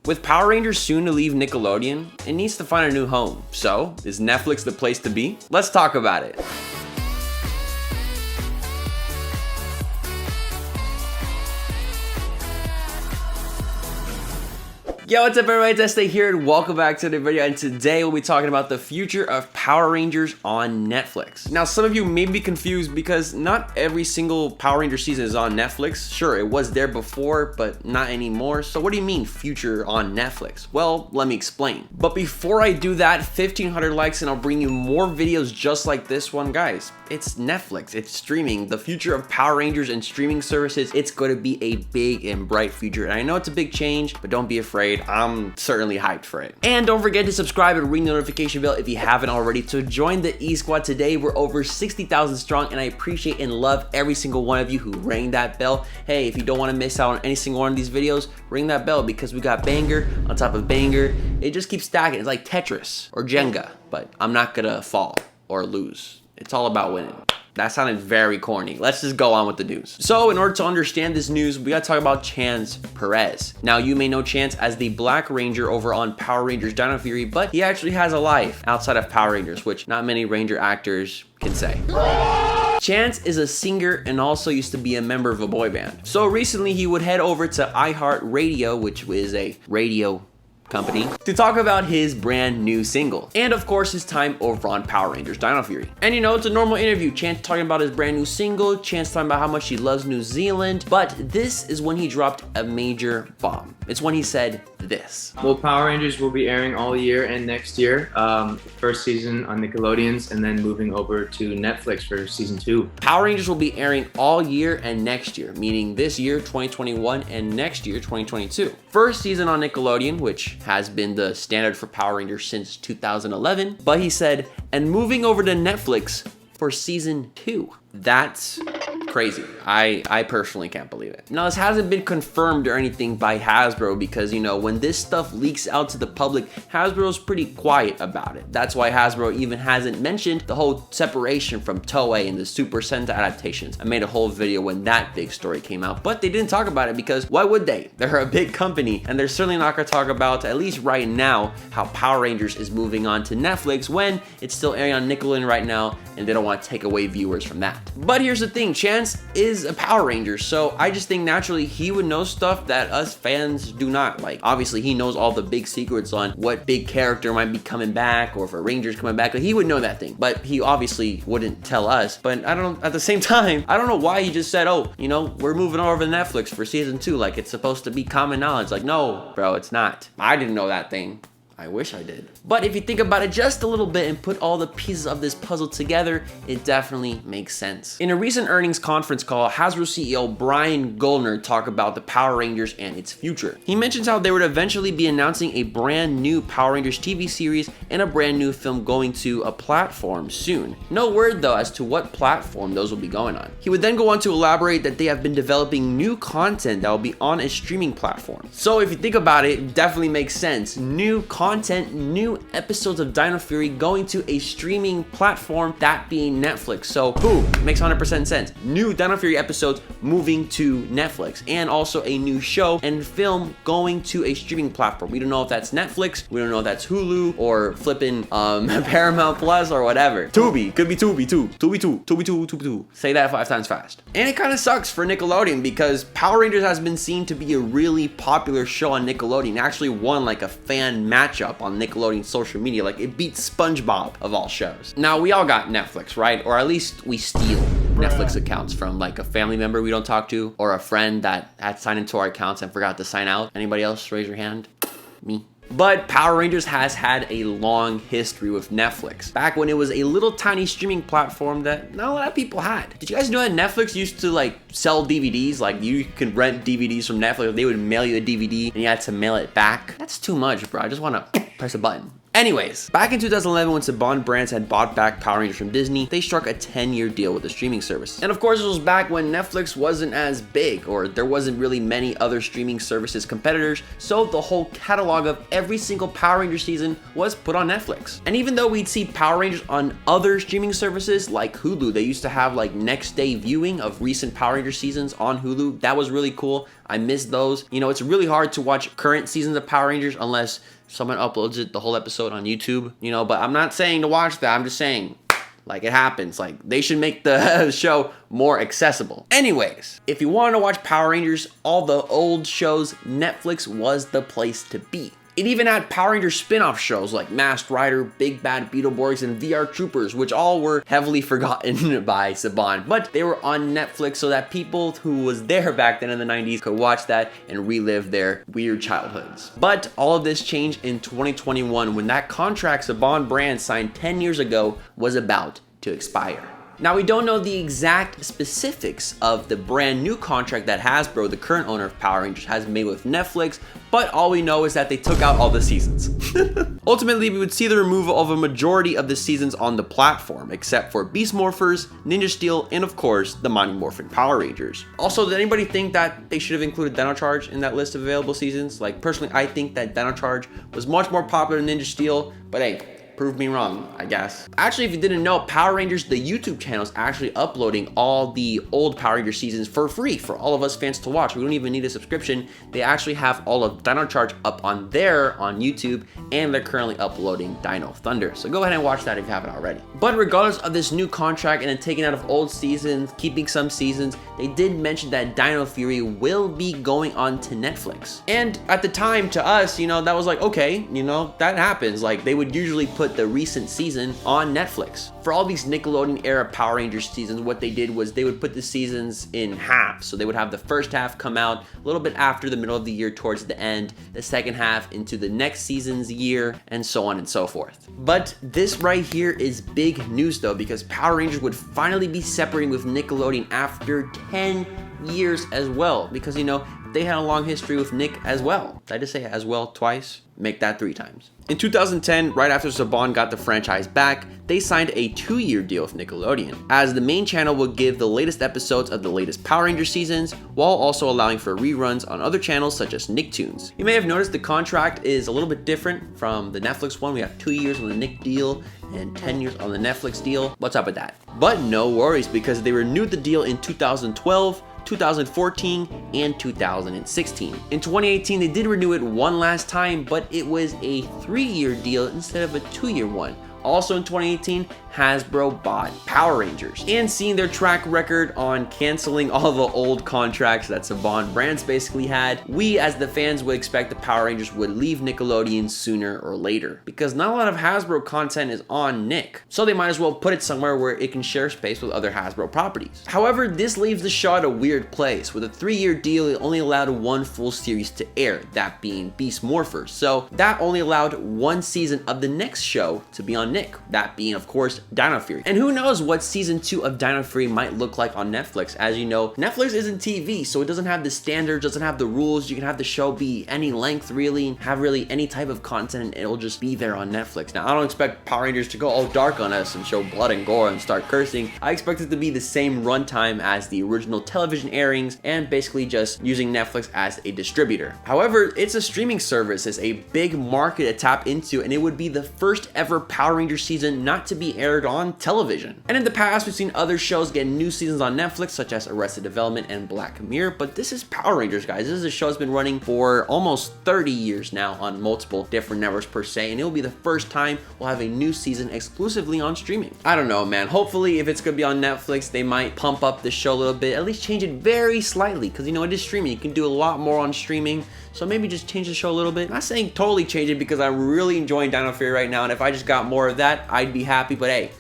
With Power Rangers soon to leave Nickelodeon, it needs to find a new home. So, is Netflix the place to be? Let's talk about it. Yo, what's up everybody, it's Este here and welcome back to the video, and today we'll be talking about the future of Power Rangers on Netflix. Now, some of you may be confused because not every single Power Ranger season is on Netflix. Sure, it was there before, but not anymore. So what do you mean future on Netflix? Well, let me explain. But before I do that, 1,500 likes and I'll bring you more videos just like this one, guys. It's Netflix, it's streaming. The future of Power Rangers and streaming services, it's going to be a big and bright future. And I know it's a big change, but don't be afraid. I'm certainly hyped for it. And don't forget to subscribe and ring the notification bell if you haven't already. To join the E-Squad today, we're over 60,000 strong, and I appreciate and love every single one of you who rang that bell. Hey, if you don't want to miss out on any single one of these videos, ring that bell because we got banger on top of banger. It just keeps stacking. It's like Tetris or Jenga, but I'm not gonna fall or lose. It's all about winning. That sounded very corny. Let's just go on with the news. So in order to understand this news, we gotta talk about Chance Perez. Now, you may know Chance as the Black Ranger over on Power Rangers Dino Fury, but he actually has a life outside of Power Rangers, which not many Ranger actors can say. Chance is a singer and also used to be a member of a boy band. So recently he would head over to iHeartRadio, which is a radio company, to talk about his brand new single and of course his time over on Power Rangers Dino Fury. And you know, it's a normal interview. Chance talking about his brand new single, Chance talking about how much he loves New Zealand, but this is when he dropped a major bomb. It's when he said this. Well, Power Rangers will be airing all year and next year. First season on Nickelodeon's and then moving over to Netflix for season 2. Power Rangers will be airing all year and next year, meaning this year 2021 and next year 2022. First season on Nickelodeon, which has been the standard for Power Rangers since 2011, but he said, and moving over to Netflix for season 2. That's crazy. I personally can't believe it. Now, this hasn't been confirmed or anything by Hasbro because, you know, when this stuff leaks out to the public, Hasbro's pretty quiet about it. That's why Hasbro even hasn't mentioned the whole separation from Toei and the Super Sentai adaptations. I made a whole video when that big story came out, but they didn't talk about it because why would they? They're a big company and they're certainly not gonna talk about, at least right now, how Power Rangers is moving on to Netflix when it's still airing on Nickelodeon right now and they don't want to take away viewers from that. But here's the thing, Chance is a Power Ranger, so I just think naturally he would know stuff that us fans do not. Like, obviously he knows all the big secrets on what big character might be coming back or if a Ranger's coming back. Like, he would know that thing, but he obviously wouldn't tell us. But I don't know, at the same time, I don't know why he just said, oh, you know, we're moving over to Netflix for season 2. Like, it's supposed to be common knowledge. Like, no, bro, it's not. I didn't know that thing. I wish I did. But if you think about it just a little bit and put all the pieces of this puzzle together, it definitely makes sense. In a recent earnings conference call, Hasbro CEO Brian Goldner talked about the Power Rangers and its future. He mentions how they would eventually be announcing a brand new Power Rangers TV series and a brand new film going to a platform soon. No word though as to what platform those will be going on. He would then go on to elaborate that they have been developing new content that will be on a streaming platform. So if you think about it, it definitely makes sense. New content, new episodes of Dino Fury going to a streaming platform, that being Netflix. So boom, makes 100% sense. New Dino Fury episodes moving to Netflix, and also a new show and film going to a streaming platform. We don't know if that's Netflix, we don't know if that's Hulu or flipping Paramount Plus or whatever. Tubi, could be Tubi too. Tubi. Say that 5 times fast. And it kind of sucks for Nickelodeon because Power Rangers has been seen to be a really popular show on Nickelodeon. It actually won like a fan matchup on Nickelodeon social media. Like, it beats SpongeBob of all shows. Now, we all got Netflix, right? Or at least we steal Netflix accounts from like a family member we don't talk to, or a friend that had signed into our accounts and forgot to sign out. Anybody else raise your hand? Me. But Power Rangers has had a long history with Netflix. Back when it was a little tiny streaming platform that not a lot of people had. Did you guys know that Netflix used to like sell DVDs? Like, you could rent DVDs from Netflix. They would mail you a DVD and you had to mail it back. That's too much, bro. I just want to press a button. Anyways, back in 2011 when Saban Brands had bought back Power Rangers from Disney, they struck a 10-year deal with the streaming service. And of course, it was back when Netflix wasn't as big, or there wasn't really many other streaming services competitors, so the whole catalog of every single Power Ranger season was put on Netflix. And even though we'd see Power Rangers on other streaming services like Hulu, they used to have like next day viewing of recent Power Ranger seasons on Hulu. That was really cool. I miss those. You know, it's really hard to watch current seasons of Power Rangers unless someone uploads it, the whole episode on YouTube, you know, but I'm not saying to watch that. I'm just saying, like, it happens. Like, they should make the show more accessible. Anyways, if you want to watch Power Rangers, all the old shows, Netflix was the place to be. It even had Power Rangers spin-off shows like Masked Rider, Big Bad Beetleborgs, and VR Troopers, which all were heavily forgotten by Saban, but they were on Netflix so that people who was there back then in the 90s could watch that and relive their weird childhoods. But all of this changed in 2021 when that contract Saban brand signed 10 years ago was about to expire. Now, we don't know the exact specifics of the brand new contract that Hasbro, the current owner of Power Rangers, has made with Netflix, but all we know is that they took out all the seasons. Ultimately, we would see the removal of a majority of the seasons on the platform, except for Beast Morphers, Ninja Steel, and of course, the Mighty Morphin Power Rangers. Also, did anybody think that they should have included Dino Charge in that list of available seasons? Like, personally, I think that Dino Charge was much more popular than Ninja Steel, but hey, prove me wrong, I guess. Actually, if you didn't know, Power Rangers, the YouTube channel, is actually uploading all the old Power Rangers seasons for free for all of us fans to watch. We don't even need a subscription. They actually have all of Dino Charge up on YouTube, and they're currently uploading Dino Thunder. So go ahead and watch that if you haven't already. But regardless of this new contract and then taking out of old seasons, keeping some seasons, they did mention that Dino Fury will be going on to Netflix. And at the time, to us, you know, that was like, okay, you know, that happens. Like, they would usually put the recent season on Netflix. For all these Nickelodeon era Power Rangers seasons, what they did was they would put the seasons in half. So they would have the first half come out a little bit after the middle of the year towards the end, the second half into the next season's year, and so on and so forth. But this right here is big news though, because Power Rangers would finally be separating with Nickelodeon after 10 years as well, because, you know, they had a long history with Nick as well. Did I just say as well twice? Make that 3 times. In 2010, right after Saban got the franchise back, they signed a 2-year deal with Nickelodeon, as the main channel would give the latest episodes of the latest Power Rangers seasons, while also allowing for reruns on other channels such as Nicktoons. You may have noticed the contract is a little bit different from the Netflix one. We have 2 years on the Nick deal and 10 years on the Netflix deal. What's up with that? But no worries, because they renewed the deal in 2012, 2014, and 2016. In 2018, they did renew it one last time, but it was a 3-year deal instead of a 2-year one. Also in 2018, Hasbro bought Power Rangers. And seeing their track record on canceling all the old contracts that Saban brands basically had, we as the fans would expect the Power Rangers would leave Nickelodeon sooner or later, because not a lot of Hasbro content is on Nick. So they might as well put it somewhere where it can share space with other Hasbro properties. However, this leaves the show at a weird place. With a 3-year deal, it only allowed 1 full series to air, that being Beast Morphers. So that only allowed 1 season of the next show to be on Nick, that being, of course, Dino Fury. And who knows what season 2 of Dino Fury might look like on Netflix. As you know, Netflix isn't TV, so it doesn't have the standards, doesn't have the rules. You can have the show be any length really, have really any type of content, and it'll just be there on Netflix. Now, I don't expect Power Rangers to go all dark on us and show blood and gore and start cursing. I expect it to be the same runtime as the original television airings and basically just using Netflix as a distributor. However, it's a streaming service, it's a big market to tap into, and it would be the first ever Power Rangers season not to be aired on television. And in the past, we've seen other shows get new seasons on Netflix, such as Arrested Development and Black Mirror, but this is Power Rangers, guys. This is a show that's been running for almost 30 years now on multiple different networks per se, and it'll be the first time we'll have a new season exclusively on streaming. I don't know, man. Hopefully, if it's gonna be on Netflix, they might pump up the show a little bit, at least change it very slightly, because, you know, it is streaming. You can do a lot more on streaming, so maybe just change the show a little bit. I'm not saying totally change it, because I'm really enjoying Dino Fury right now, and if I just got more of that, I'd be happy, but hey,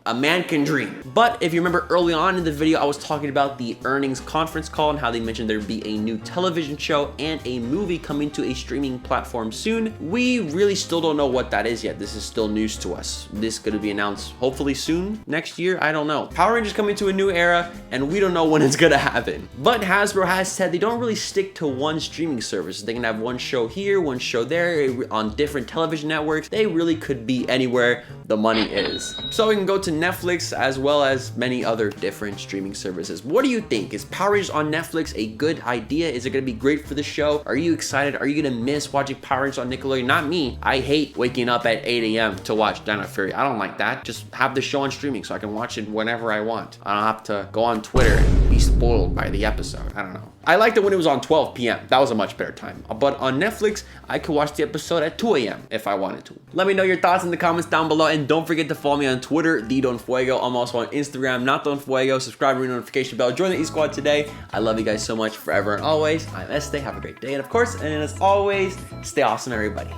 a man can dream. But if you remember early on in the video, I was talking about the earnings conference call and how they mentioned there'd be a new television show and a movie coming to a streaming platform soon. We really still don't know what that is yet. This is still news to us. This is gonna be announced hopefully soon, next year, I don't know. Power Rangers coming to a new era, and we don't know when it's gonna happen. But Hasbro has said they don't really stick to one streaming service. They can have one show here, one show there, on different television networks. They really could be anywhere the money is. So we can go to Netflix as well as many other different streaming services. What do you think? Is Power Rangers on Netflix a good idea? Is it gonna be great for the show? Are you excited? Are you gonna miss watching Power Rangers on Nickelodeon? Not me. I hate waking up at 8 a.m. to watch Dino Fury. I don't like that. Just have the show on streaming so I can watch it whenever I want. I don't have to go on Twitter and be be spoiled by the episode. I don't know. I liked it when it was on 12 p.m. That was a much better time. But on Netflix, I could watch the episode at 2 a.m. if I wanted to. Let me know your thoughts in the comments down below, and don't forget to follow me on Twitter, Don Fuego. I'm also on Instagram, Not Don Fuego. Subscribe, ring the notification bell. Join the E-Squad today. I love you guys so much, forever and always. I'm Este. Have a great day, and of course, and as always, stay awesome, everybody.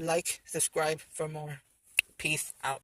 Like, subscribe for more. Peace out.